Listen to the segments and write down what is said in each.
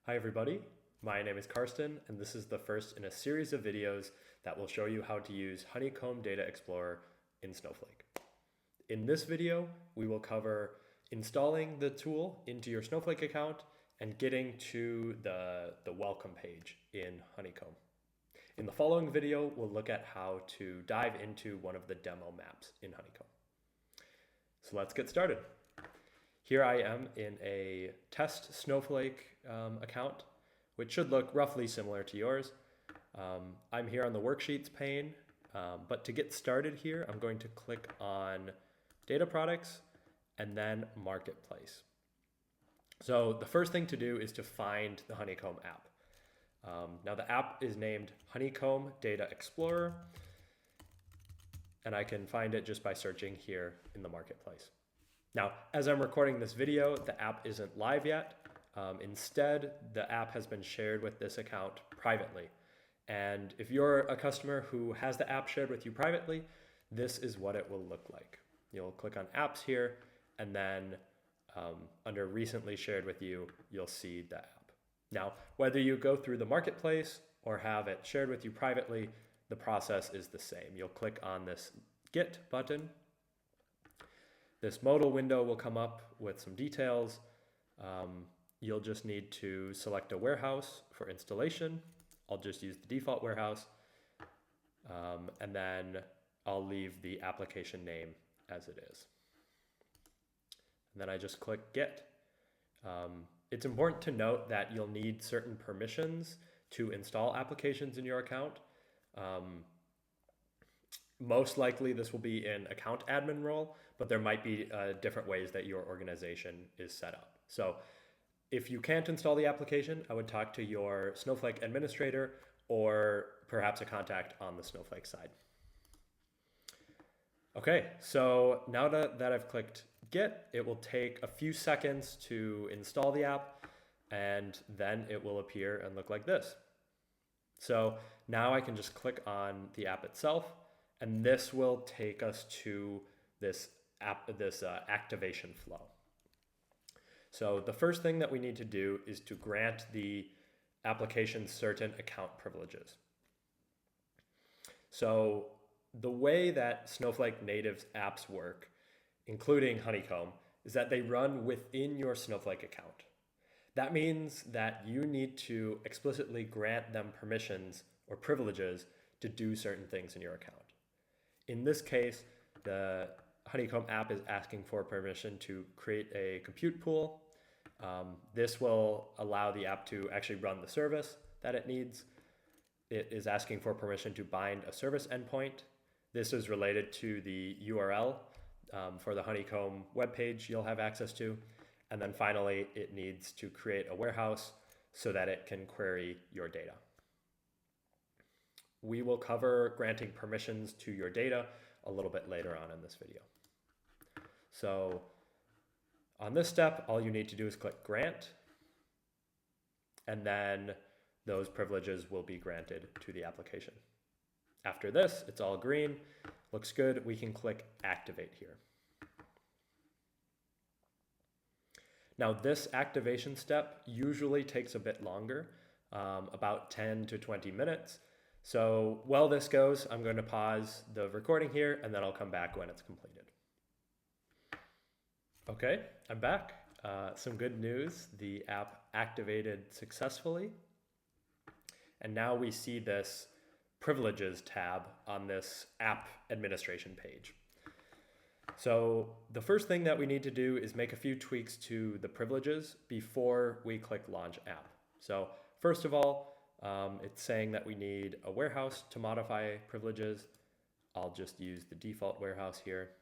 Hi everybody, my name is Carston and this is the first in a series of videos that will show you how to use Honeycomb Data Explorer in Snowflake. In this video, we will cover installing the tool into your Snowflake account and getting to the welcome page in Honeycomb. In the following video, we'll look at how to dive into one of the demo maps in Honeycomb. So let's get started. Here I am in a test Snowflake account, which should look roughly similar to yours. I'm here on the worksheets pane, but to get started here, I'm going to click on data products and then marketplace. So the first thing to do is to find the Honeycomb app. Now the app is named Honeycomb Data Explorer, and I can find it just by searching here in the marketplace. Now, as I'm recording this video, the app isn't live yet. Instead, the app has been shared with this account privately. And if you're a customer who has the app shared with you privately, this is what it will look like. You'll click on apps here, and then under recently shared with you, you'll see the app. Now, whether you go through the marketplace or have it shared with you privately, the process is the same. You'll click on this Get button. This modal window will come up with some details. You'll just need to select a warehouse for installation. I'll just use the default warehouse. And then I'll leave the application name as it is. And then I just click Get. It's important to note that you'll need certain permissions to install applications in your account. Most likely this will be in account admin role, but there might be different ways that your organization is set up. So if you can't install the application, I would talk to your Snowflake administrator or perhaps a contact on the Snowflake side. Okay, so now that I've clicked Get, it will take a few seconds to install the app, and then it will appear and look like this. So now I can just click on the app itself, and this will take us to this activation flow. So the first thing that we need to do is to grant the application certain account privileges. So the way that Snowflake native apps work, including Honeycomb, is that they run within your Snowflake account. That means that you need to explicitly grant them permissions or privileges to do certain things in your account. In this case, the Honeycomb app is asking for permission to create a compute pool. This will allow the app to actually run the service that it needs. It is asking for permission to bind a service endpoint. This is related to the URL for the Honeycomb webpage you'll have access to. And then finally, it needs to create a warehouse so that it can query your data. We will cover granting permissions to your data a little bit later on in this video. So on this step, all you need to do is click Grant, and then those privileges will be granted to the application. After this, it's all green, looks good. We can click Activate here. Now this activation step usually takes a bit longer, about 10 to 20 minutes. So while this goes, I'm going to pause the recording here and then I'll come back when it's completed. Okay, I'm back. Some good news. The app activated successfully. And now we see this privileges tab on this app administration page. So the first thing that we need to do is make a few tweaks to the privileges before we click Launch App. So first of all, it's saying that we need a warehouse to modify privileges. I'll just use the default warehouse here.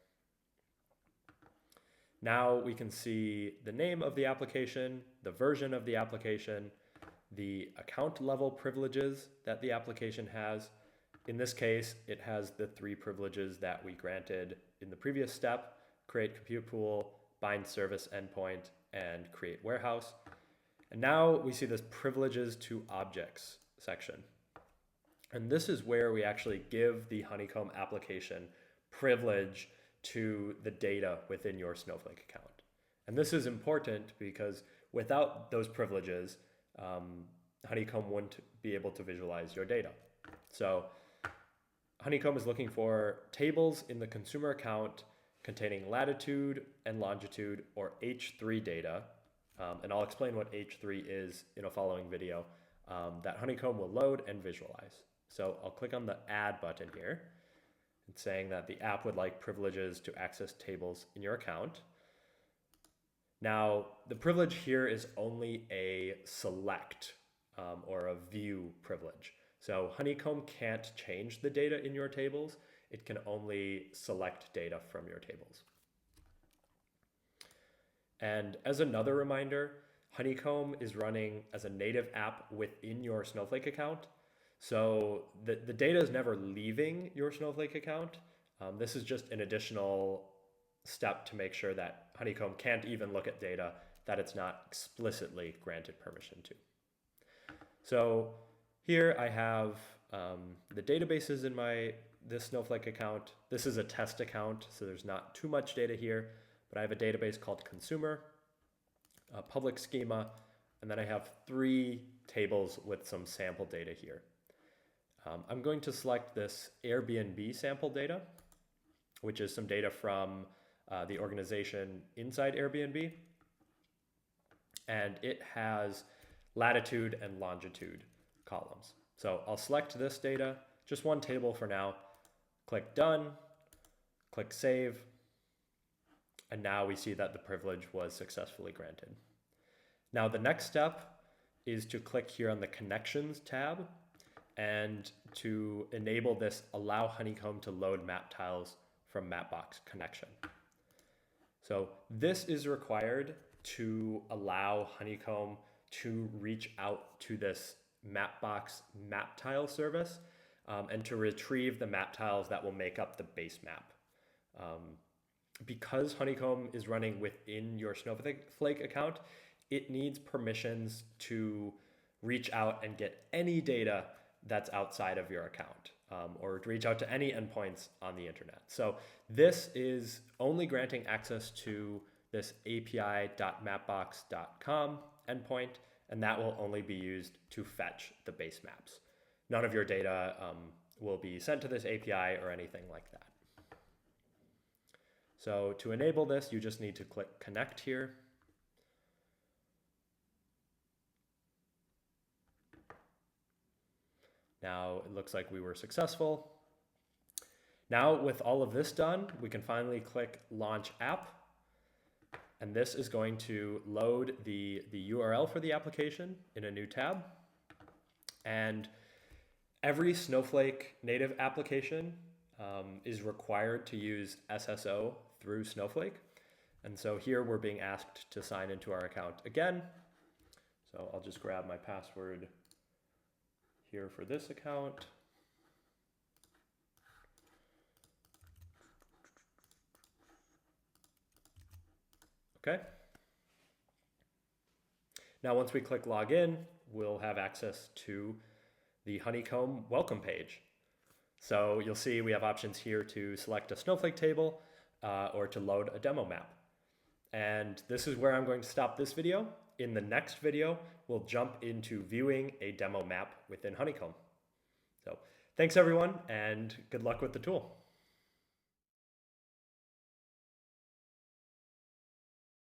Now we can see the name of the application, the version of the application, the account level privileges that the application has. In this case, it has the 3 privileges that we granted in the previous step: create compute pool, bind service endpoint, and create warehouse. And now we see this privileges to objects section. And this is where we actually give the Honeycomb application privilege to the data within your Snowflake account. And this is important because without those privileges, Honeycomb wouldn't be able to visualize your data. So Honeycomb is looking for tables in the consumer account containing latitude and longitude or H3 data. And I'll explain what H3 is in a following video that Honeycomb will load and visualize. So I'll click on the Add button here. It's saying that the app would like privileges to access tables in your account. Now, the privilege here is only a select or a view privilege. So Honeycomb can't change the data in your tables. It can only select data from your tables. And as another reminder, Honeycomb is running as a native app within your Snowflake account. So the data is never leaving your Snowflake account. This is just an additional step to make sure that Honeycomb can't even look at data that it's not explicitly granted permission to. So here I have the databases in this Snowflake account. This is a test account, so there's not too much data here, but I have a database called consumer, a public schema, and then I have 3 tables with some sample data here. I'm going to select this Airbnb sample data, which is some data from the organization inside Airbnb. And it has latitude and longitude columns. So I'll select this data, just one table for now, click Done, click Save, and now we see that the privilege was successfully granted. Now the next step is to click here on the Connections tab and to enable this Allow Honeycomb to load map tiles from Mapbox connection. So this is required to allow Honeycomb to reach out to this Mapbox map tile service and to retrieve the map tiles that will make up the base map. Because Honeycomb is running within your Snowflake account, it needs permissions to reach out and get any data that's outside of your account or to reach out to any endpoints on the internet. So this is only granting access to this api.mapbox.com endpoint, and that will only be used to fetch the base maps. None of your data will be sent to this API or anything like that. So to enable this, you just need to click Connect here. Now it looks like we were successful. Now with all of this done, we can finally click Launch App. And this is going to load the URL for the application in a new tab. And every Snowflake native application is required to use SSO through Snowflake. And so here we're being asked to sign into our account again. So I'll just grab my password here for this account. Okay. Now, once we click Login, we'll have access to the Honeycomb welcome page. So you'll see we have options here to select a Snowflake table or to load a demo map. And this is where I'm going to stop this video. In the next video, we'll jump into viewing a demo map within Honeycomb. So thanks everyone, and good luck with the tool.